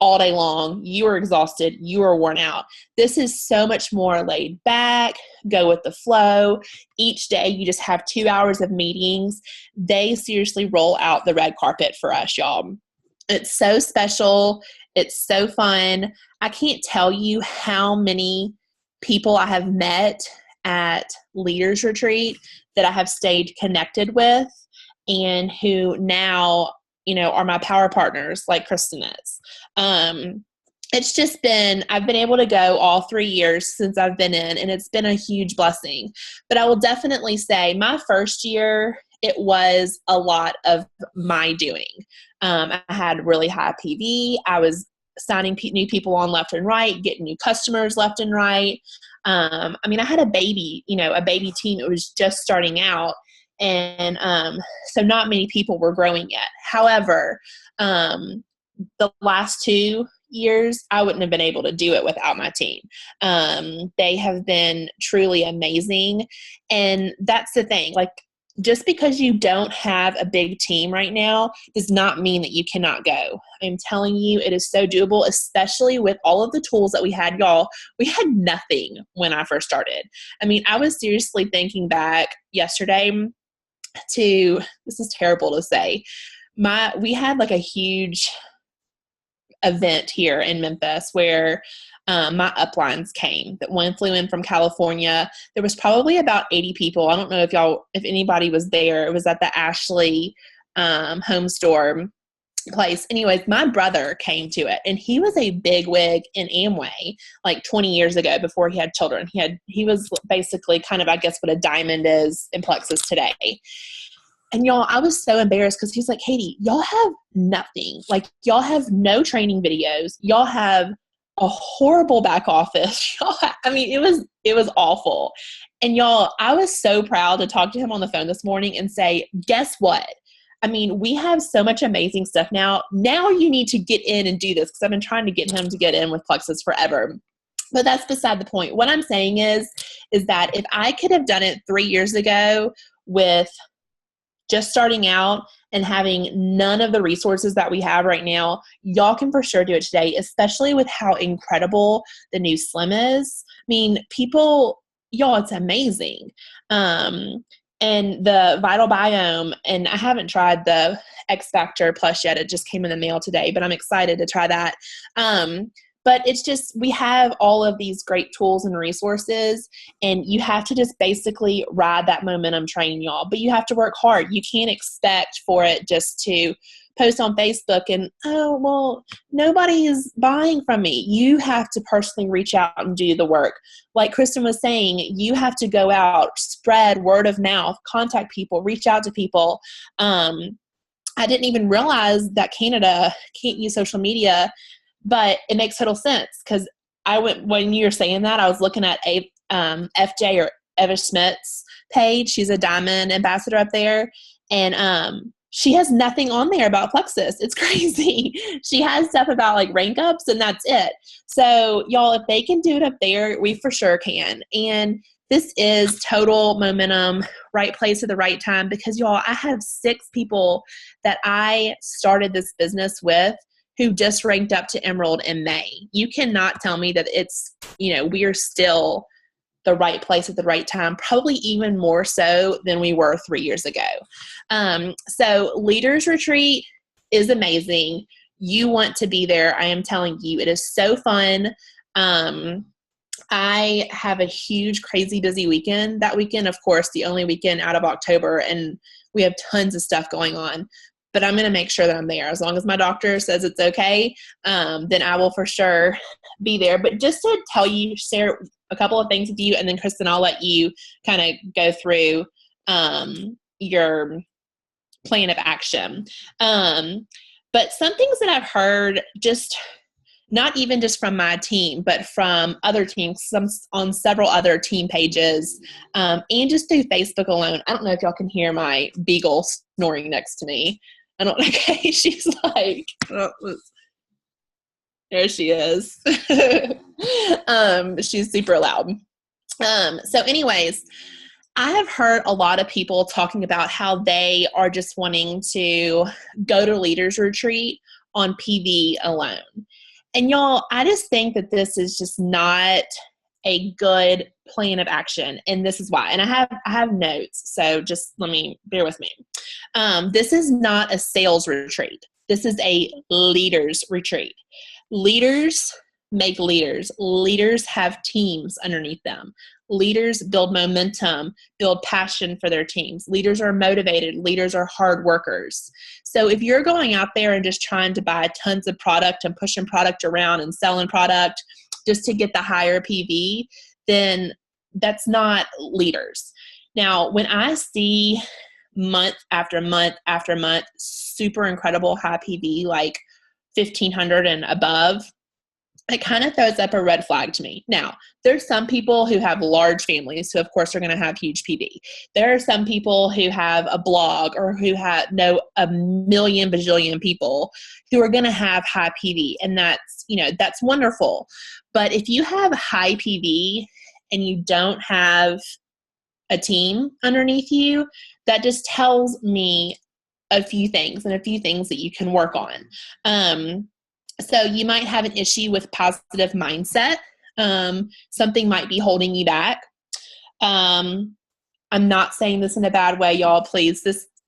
all day long. You are exhausted. You are worn out. This is so much more laid back, go with the flow. Each day you just have 2 hours of meetings. They seriously roll out the red carpet for us, y'all. It's so special. It's so fun. I can't tell you how many people I have met at Leaders Retreat that I have stayed connected with and who now, are my power partners like Kristen is. It's just been, I've been able to go all 3 years since I've been in, and it's been a huge blessing. But I will definitely say my first year, it was a lot of my doing. I had really high PV. I was signing new people on left and right, getting new customers left and right. I had a baby team that was just starting out. And so not many people were growing yet. However, the last 2 years, I wouldn't have been able to do it without my team. They have been truly amazing. And that's the thing. Like, just because you don't have a big team right now does not mean that you cannot go. I'm telling you, it is so doable, especially with all of the tools that we had, y'all. We had nothing when I first started. I was seriously thinking back yesterday to, this is terrible to say, we had like a huge event here in Memphis where my uplines came. That one flew in from California. There was probably about 80 people. I don't know if anybody was there. It was at the Ashley home store place. Anyways, my brother came to it, and he was a big wig in Amway like 20 years ago before he had children. He was basically kind of, I guess, what a diamond is in Plexus today. And y'all, I was so embarrassed because he's like, Katie, y'all have nothing. Like, y'all have no training videos. Y'all have a horrible back office. It was awful. And y'all, I was so proud to talk to him on the phone this morning and say, guess what? We have so much amazing stuff now. Now you need to get in and do this, because I've been trying to get him to get in with Plexus forever. But that's beside the point. What I'm saying is that if I could have done it 3 years ago with just starting out and having none of the resources that we have right now, y'all can for sure do it today, especially with how incredible the new Slim is. People, y'all, it's amazing. And the Vital Biome, and I haven't tried the X Factor Plus yet. It just came in the mail today, but I'm excited to try that. But it's just, we have all of these great tools and resources, and you have to just basically ride that momentum train, y'all. But you have to work hard. You can't expect for it just to post on Facebook and, oh, well, nobody is buying from me. You have to personally reach out and do the work. Like Kristen was saying, you have to go out, spread word of mouth, contact people, reach out to people. I didn't even realize that Canada can't use social media, but it makes total sense, because when you were saying that, I was looking at FJ, or Eva Schmidt's page. She's a diamond ambassador up there, and she has nothing on there about Plexus. It's crazy. She has stuff about like rank ups, and that's it. So y'all, if they can do it up there, we for sure can. And this is total momentum, right place at the right time, because y'all, I have 6 people that I started this business with who just ranked up to Emerald in May. You cannot tell me that it's, we are still the right place at the right time, probably even more so than we were 3 years ago. So Leaders Retreat is amazing. You want to be there. I am telling you, it is so fun. I have a huge, crazy busy weekend. That weekend, of course, the only weekend out of October, and we have tons of stuff going on. But I'm going to make sure that I'm there. As long as my doctor says it's okay, then I will for sure be there. But just to tell you, share a couple of things with you, and then Kristen, I'll let you kind of go through your plan of action. But some things that I've heard, just not even just from my team, but from other teams, on several other team pages, and just through Facebook alone. I don't know if y'all can hear my beagle snoring next to me. I don't know. Okay, she's like, There she is. She's super loud. So anyways, I have heard a lot of people talking about how they are just wanting to go to leaders retreat on PV alone. And y'all, I just think that this is just not a good plan of action. And this is why. And I have notes. So just bear with me. This is not a sales retreat. This is a leaders retreat. Leaders make leaders. Leaders have teams underneath them. Leaders build momentum, build passion for their teams. Leaders are motivated. Leaders are hard workers. So if you're going out there and just trying to buy tons of product and pushing product around and selling product just to get the higher PV, then that's not leaders. Now, when I see month after month after month, super incredible high PV, like 1,500 and above, it kind of throws up a red flag to me. Now, there's some people who have large families who, of course, are going to have huge PV. There are some people who have a blog or who know a million bajillion people who are going to have high PV, and that's wonderful. But if you have high PV and you don't have a team underneath you, that just tells me a few things and a few things that you can work on. So you might have an issue with positive mindset. Something might be holding you back. I'm not saying this in a bad way, y'all. Please,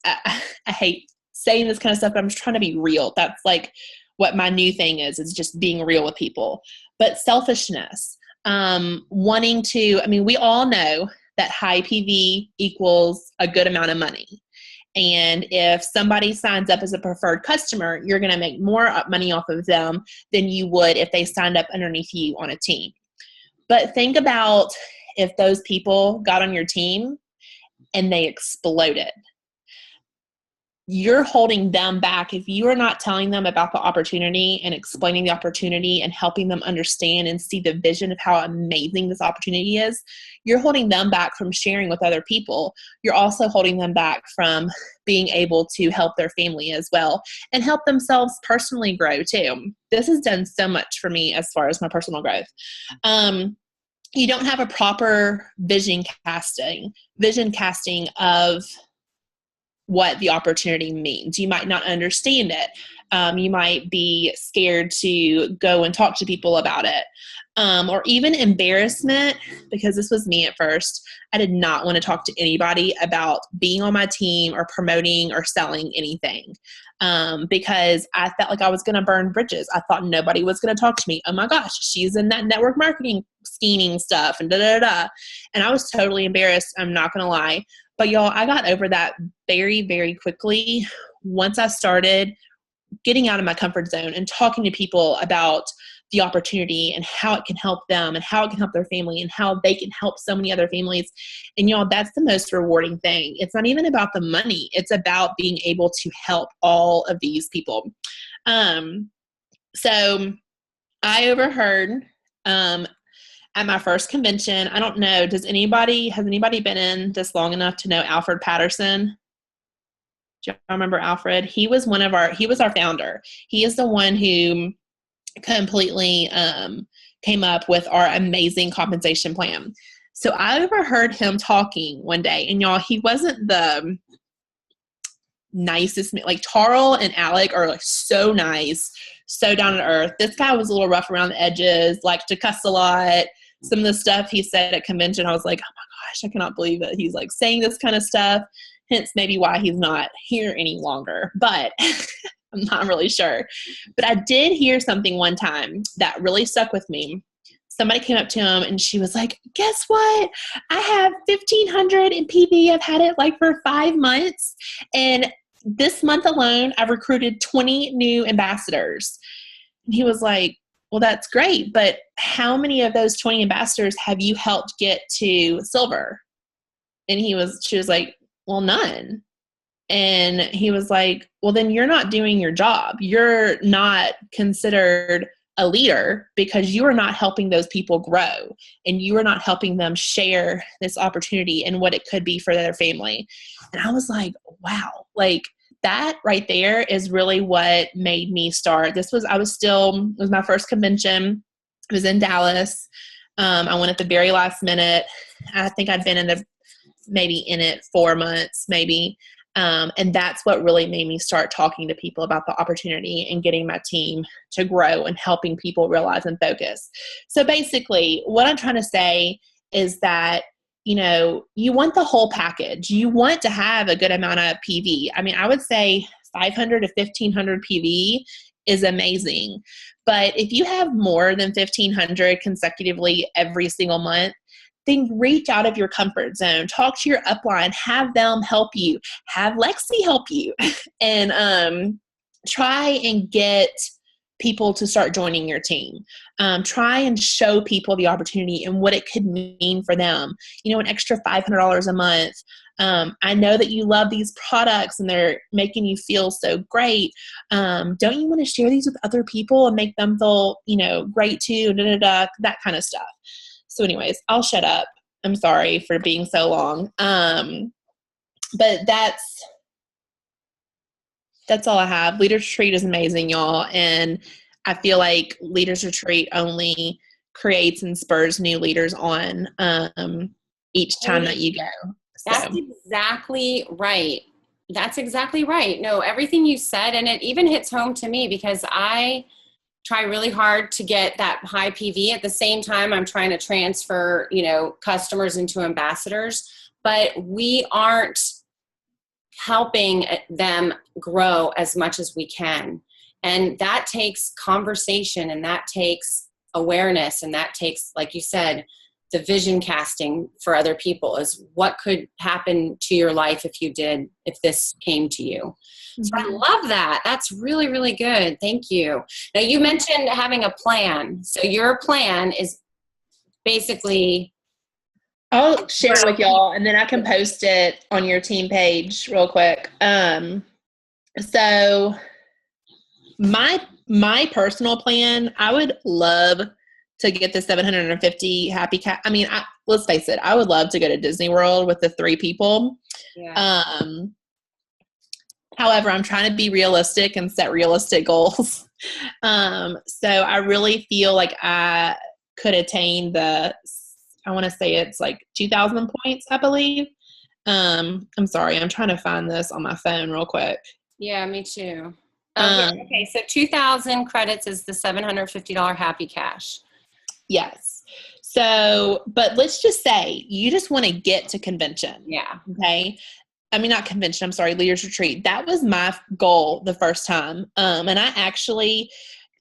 I hate saying this kind of stuff, but I'm just trying to be real. That's like what my new thing is just being real with people. But selfishness, we all know that high PV equals a good amount of money. And if somebody signs up as a preferred customer, you're going to make more money off of them than you would if they signed up underneath you on a team. But think about if those people got on your team and they exploded. You're holding them back. If you are not telling them about the opportunity and explaining the opportunity and helping them understand and see the vision of how amazing this opportunity is, you're holding them back from sharing with other people. You're also holding them back from being able to help their family as well and help themselves personally grow too. This has done so much for me as far as my personal growth. You don't have a proper vision casting of what the opportunity means. You might not understand it. You might be scared to go and talk to people about it. Or even embarrassment, because this was me at first. I did not want to talk to anybody about being on my team or promoting or selling anything, because I felt like I was going to burn bridges. I thought nobody was going to talk to me. Oh my gosh, she's in that network marketing scheming stuff and da-da-da. And I was totally embarrassed. I'm not going to lie. But y'all, I got over that very, very quickly once I started getting out of my comfort zone and talking to people about the opportunity and how it can help them and how it can help their family and how they can help so many other families. And y'all, that's the most rewarding thing. It's not even about the money. It's about being able to help all of these people. So I overheard, at my first convention, I don't know, has anybody been in this long enough to know Alfred Patterson? Do you remember Alfred? He was our founder. He is the one who completely came up with our amazing compensation plan. So I overheard him talking one day, and y'all, he wasn't the nicest. Like Tarl and Alec are like so nice, so down to earth. This guy was a little rough around the edges, liked to cuss a lot. Some of the stuff he said at convention, I was like, oh my gosh, I cannot believe that he's like saying this kind of stuff. Hence maybe why he's not here any longer. But I'm not really sure. But I did hear something one time that really stuck with me. Somebody came up to him and she was like, guess what? I have 1,500 in PV. I've had it like for 5 months. And this month alone, I've recruited 20 new ambassadors. And he was like, well, that's great. But how many of those 20 ambassadors have you helped get to silver? And she was like, well, none. And he was like, well, then you're not doing your job. You're not considered a leader because you are not helping those people grow and you are not helping them share this opportunity and what it could be for their family. And I was like, wow, like that right there is really what made me start. It was my first convention. It was in Dallas. I went at the very last minute. I think I'd been maybe in it 4 months, maybe. And that's what really made me start talking to people about the opportunity and getting my team to grow and helping people realize and focus. So basically, what I'm trying to say is that, you know, you want the whole package. You want to have a good amount of PV. I mean, I would say 500 to 1500 PV is amazing. But if you have more than 1500 consecutively every single month, then reach out of your comfort zone. Talk to your upline. Have them help you. Have Lexi help you. And try and get people to start joining your team. Try and show people the opportunity and what it could mean for them. You know, an extra $500 a month. I know that you love these products and they're making you feel so great. Don't you want to share these with other people and make them feel, you know, great too? That kind of stuff. So anyways, I'll shut up. I'm sorry for being so long. But that's all I have. Leaders Retreat is amazing, y'all. And I feel like Leaders Retreat only creates and spurs new leaders on each time that you go. That's exactly right. That's exactly right. No, everything you said, and it even hits home to me because I try really hard to get that high PV. At the same time, I'm trying to transfer, you know, customers into ambassadors, but we aren't helping them grow as much as we can. And that takes conversation, and that takes awareness, and that takes, like you said, the vision casting for other people is what could happen to your life if this came to you. So I love that. That's really, really good. Thank you. Now you mentioned having a plan. So your plan is basically. I'll share it with y'all and then I can post it on your team page real quick. So my personal plan, I would love to get the 750 happy cat. I mean, let's face it, I would love to go to Disney World with the 3 people. Yeah. However, I'm trying to be realistic and set realistic goals. So I really feel like I could attain I want to say it's like 2,000 points, I believe. I'm sorry, I'm trying to find this on my phone real quick. Yeah, me too. Okay, so 2,000 credits is the $750 happy cash. Yes. So, but let's just say you just want to get to convention. Yeah. Okay. I mean, not convention, I'm sorry, Leaders Retreat. That was my goal the first time. And I actually,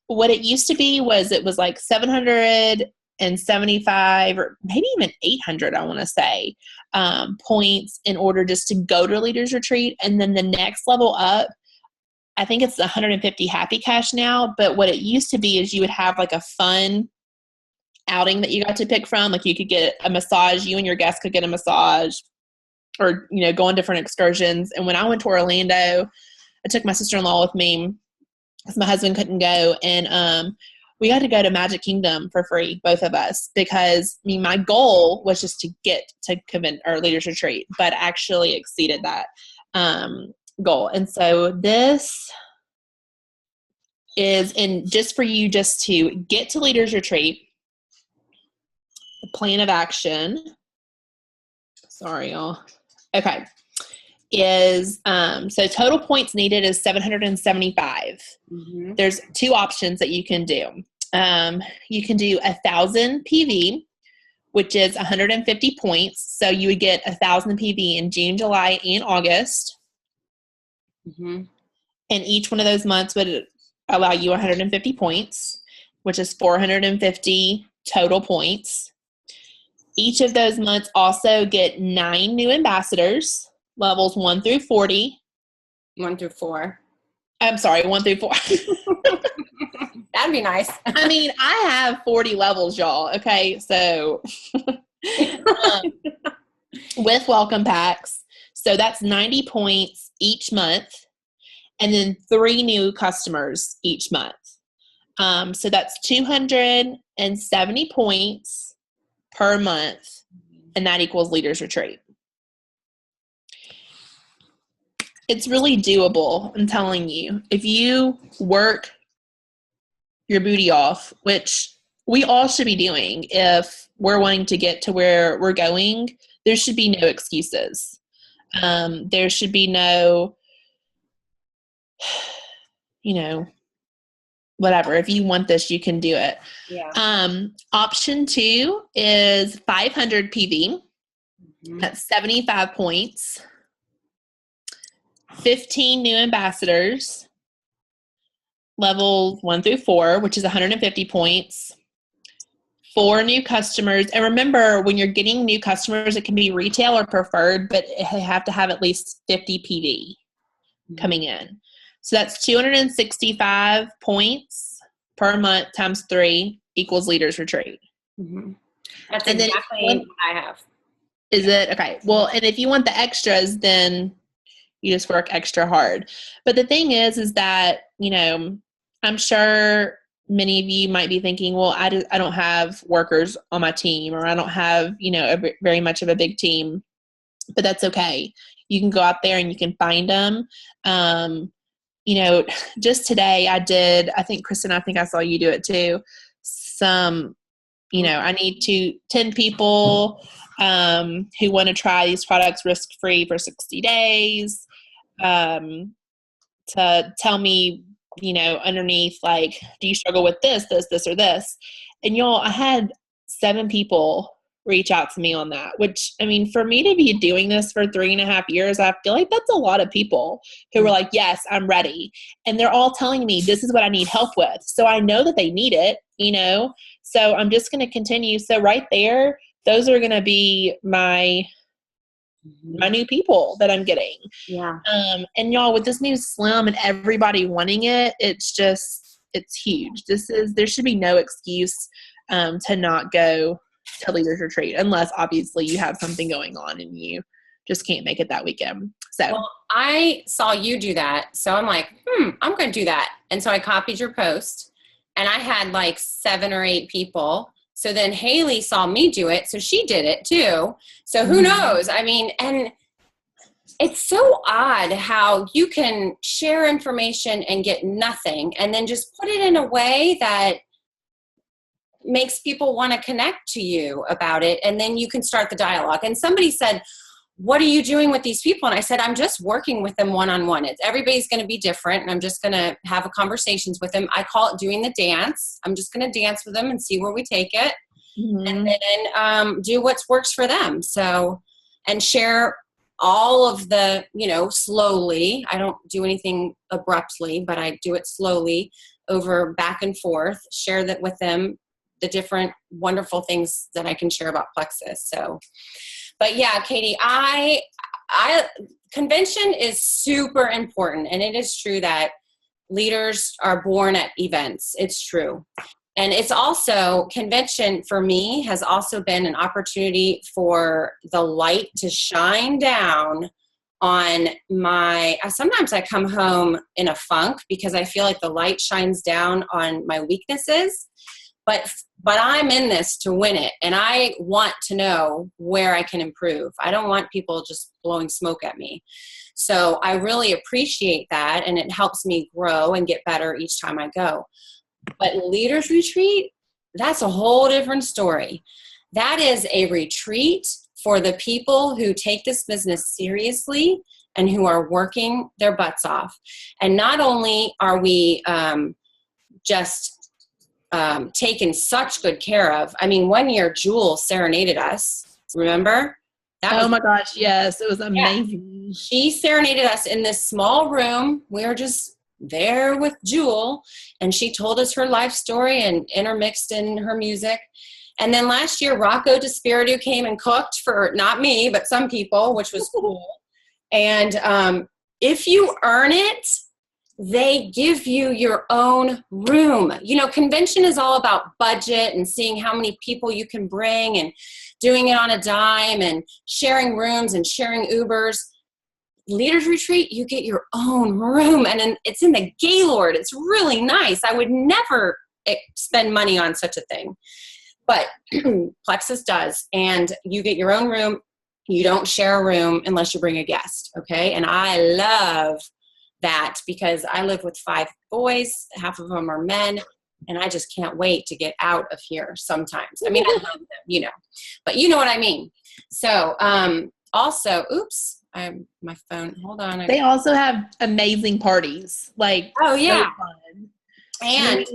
what it used to be was it was like 775 or maybe even 800, I want to say, points in order just to go to Leaders Retreat. And then the next level up, I think it's 150 happy cash now. But what it used to be is you would have like a fun outing that you got to pick from. Like you could get a massage, you and your guests could get a massage, or, you know, go on different excursions. And when I went to Orlando, I took my sister-in-law with me because my husband couldn't go. And we got to go to Magic Kingdom for free, both of us, because I mean, my goal was just to get to Leaders Retreat, but actually exceeded that goal. And so this is just for you just to get to Leaders Retreat. The plan of action. Sorry, y'all. Okay. Is so total points needed is 775. Mm-hmm. There's 2 options that you can do. You can do 1,000 PV, which is 150 points. So you would get 1,000 PV in June, July, and August. Mm-hmm. And each one of those months would allow you 150 points, which is 450 total points. Each of those months also get 9 new ambassadors, levels 1 through 40. 1 through 4. I'm sorry, 1 through 4. That'd be nice. I mean, I have 40 levels, y'all. Okay, so with welcome packs. So that's 90 points each month, and then 3 new customers each month. So that's 270 points per month, and that equals Leaders Retreat. It's really doable, I'm telling you. If you work your booty off, which we all should be doing if we're wanting to get to where we're going, there should be no excuses. There should be no, whatever. If you want this, you can do it. Yeah. Option 2 is 500 PV. Mm-hmm. That's 75 points. 15 new ambassadors, levels 1 through 4, which is 150 points. 4 new customers. And remember, when you're getting new customers, it can be retail or preferred, but they have to have at least 50 PV coming in. So that's 265 points per month times 3 equals Leaders Retreat. Mm-hmm. That's and exactly what I have. Is it? Okay. Well, and if you want the extras, then you just work extra hard. But the thing is that, I'm sure many of you might be thinking, well, I don't have workers on my team, or I don't have, very much of a big team, but that's okay. You can go out there and you can find them. Just today I think Kristen, I think I saw you do it too. I need 10 people who want to try these products risk-free for 60 days. To tell me, underneath, like, do you struggle with this, or this? And I had 7 people reach out to me on that, which, for me to be doing this for 3.5 years, I feel like that's a lot of people who were like, yes, I'm ready. And they're all telling me this is what I need help with. So I know that they need it, so I'm just going to continue. So right there, those are going to be my new people that I'm getting. Yeah. And y'all, with this new Slim and everybody wanting it, it's huge. There should be no excuse to not go to Leaders Retreat, unless obviously you have something going on and you just can't make it that weekend. So well, I saw you do that. So I'm like, I'm going to do that. And so I copied your post, and I had like 7 or 8 people. So then Haley saw me do it, so she did it too. So who knows? And it's so odd how you can share information and get nothing, and then just put it in a way that makes people want to connect to you about it. And then you can start the dialogue. And somebody said, what are you doing with these people? And I said, I'm just working with them one-on-one. Everybody's going to be different, and I'm just going to have conversations with them. I call it doing the dance. I'm just going to dance with them and see where we take it, and then do what works for them. So, and share all of the, slowly. I don't do anything abruptly, but I do it slowly over back and forth, share that with them, the different wonderful things that I can share about Plexus. So, but yeah, Katie, I convention is super important, and it is true that leaders are born at events. It's true. And it's also, convention for me has also been an opportunity for the light to shine down on sometimes I come home in a funk because I feel like the light shines down on my weaknesses. But I'm in this to win it, and I want to know where I can improve. I don't want people just blowing smoke at me. So I really appreciate that, and it helps me grow and get better each time I go. But Leaders Retreat, that's a whole different story. That is a retreat for the people who take this business seriously and who are working their butts off. And not only are we taken such good care of. 1 year Jewel serenaded us. Remember? My gosh, yes. It was amazing. Yeah. She serenaded us in this small room. We were just there with Jewel, and she told us her life story and intermixed in her music. And then last year, Rocco Despiritu came and cooked for, not me, but some people, which was cool. And if you earn it, they give you your own room. Convention is all about budget and seeing how many people you can bring and doing it on a dime and sharing rooms and sharing Ubers. Leaders Retreat, you get your own room, and it's in the Gaylord. It's really nice. I would never spend money on such a thing, but Plexus does, and you get your own room. You don't share a room unless you bring a guest, okay? And I love that because I live with 5 boys, half of them are men, and I just can't wait to get out of here sometimes. I mean, I love them, but you know what I mean. So, also, oops, my phone, hold on. They also have amazing parties. Like, oh yeah. so fun. And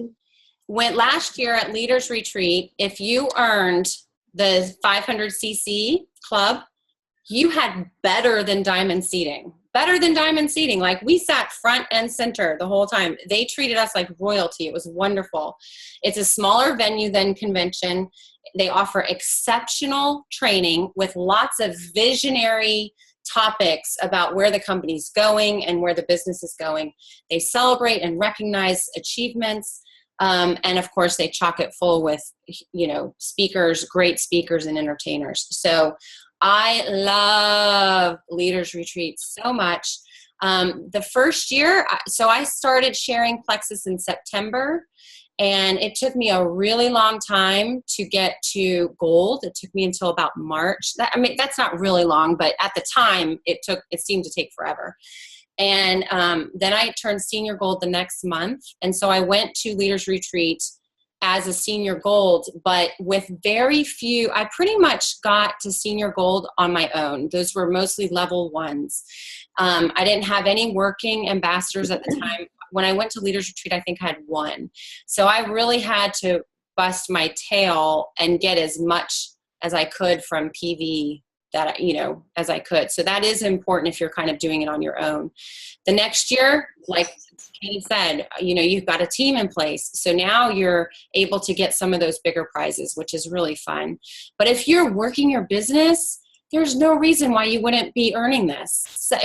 went last year at Leaders Retreat, if you earned the 500cc club, you had better than diamond seating. Better than diamond seating. Like, we sat front and center the whole time. They treated us like royalty. It was wonderful. It's a smaller venue than convention. They offer exceptional training with lots of visionary topics about where the company's going and where the business is going. They celebrate and recognize achievements. And of course, they chock it full with, speakers, great speakers and entertainers. So I love Leaders Retreat so much. The first year, so I started sharing Plexus in September, and it took me a really long time to get to gold. It took me until about March. That's not really long, but at the time, it seemed to take forever. And then I turned senior gold the next month. And so I went to Leaders Retreat as a senior gold, but with very few, I pretty much got to senior gold on my own. Those were mostly level 1s. I didn't have any working ambassadors at the time. When I went to Leaders Retreat, I think I had 1. So I really had to bust my tail and get as much as I could from PV that, as I could. So that is important if you're kind of doing it on your own. The next year, like Katie said, you've got a team in place. So now you're able to get some of those bigger prizes, which is really fun. But if you're working your business, there's no reason why you wouldn't be earning this. So,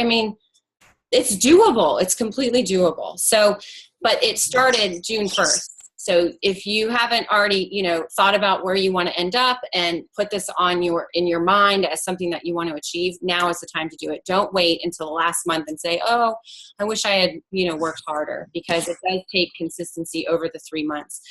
it's doable. It's completely doable. So, but it started June 1st. So if you haven't already, thought about where you want to end up and put this in your mind as something that you want to achieve, now is the time to do it. Don't wait until the last month and say, oh, I wish I had, worked harder, because it does take consistency over the 3 months.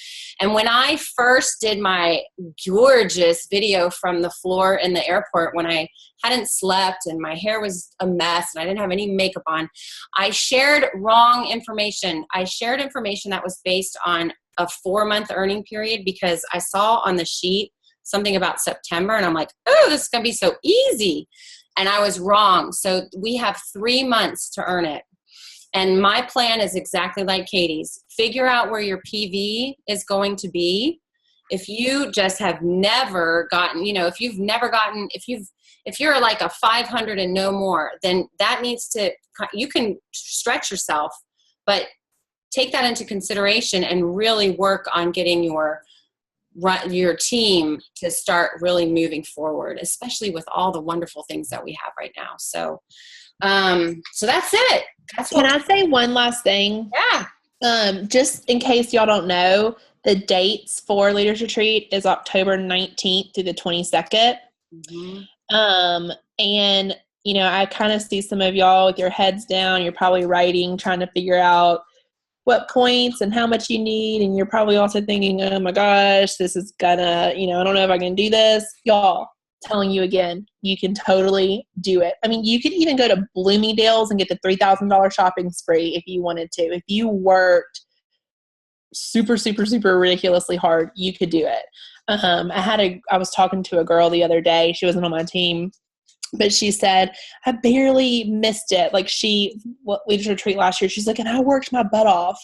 And when I first did my gorgeous video from the floor in the airport, when I hadn't slept and my hair was a mess and I didn't have any makeup on, I shared wrong information. I shared information that was based on a 4-month earning period, because I saw on the sheet something about September and I'm like, oh, this is going to be so easy. And I was wrong. So we have 3 months to earn it. And my plan is exactly like Katie's. Figure out where your PV is going to be. If you just have never gotten, if you're like a 500 and no more, then that needs to, you can stretch yourself, but take that into consideration and really work on getting your team to start really moving forward, especially with all the wonderful things that we have right now. So, so that's it. Can I say one last thing? Yeah. Just in case y'all don't know, the dates for Leaders Retreat is October 19th through the 22nd. Mm-hmm. And, I kind of see some of y'all with your heads down. You're probably writing, trying to figure out what points and how much you need. And you're probably also thinking, oh my gosh, this is gonna, I don't know if I can do this. Y'all, telling you again, you can totally do it. You could even go to Bloomingdale's and get the $3,000 shopping spree if you wanted to. If you worked super, super, super ridiculously hard, you could do it. I was talking to a girl the other day. She wasn't on my team, but she said, I barely missed it. Like Leaders Retreat last year, she's like, and I worked my butt off.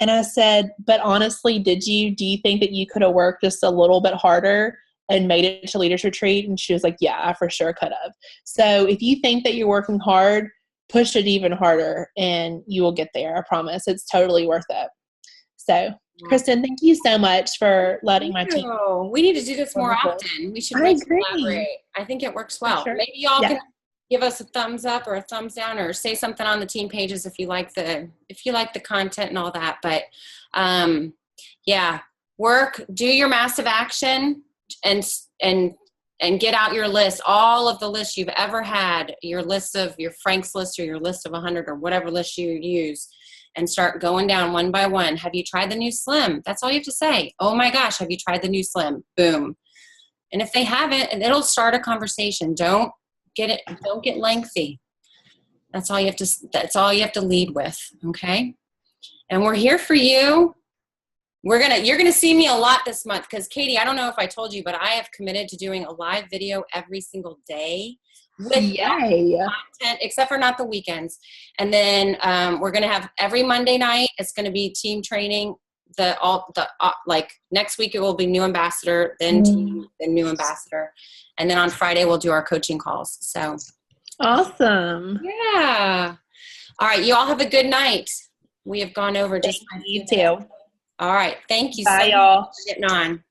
And I said, but honestly, do you think that you could have worked just a little bit harder and made it to Leaders Retreat? And she was like, yeah, I for sure could have. So if you think that you're working hard, push it even harder and you will get there. I promise. It's totally worth it. So Kristen, thank you so much for letting my team. We need to do this more often. We should collaborate. I think it works well. Sure. Maybe y'all can give us a thumbs up or a thumbs down, or say something on the team pages if you like the content and all that. But do your massive action and get out your list, all of the lists you've ever had, your list of your Frank's list or your list of 100 or whatever list you use, and start going down one by one. Have you tried the new Slim? That's all you have to say. Oh my gosh, have you tried the new Slim? Boom. And if they haven't, it'll start a conversation. Don't don't get lengthy. That's all you have to lead with, okay? And we're here for you. You're gonna see me a lot this month because Katie, I don't know if I told you, but I have committed to doing a live video every single day with Yay. content, except for not the weekends. And then we're gonna have every Monday night. It's gonna be team training. Like next week it will be new ambassador, then team, then new ambassador, and then on Friday we'll do our coaching calls. So Awesome. yeah. All right, you all have a good night. We have gone over just You too. all right. Thank you Bye, so y'all. much for getting on.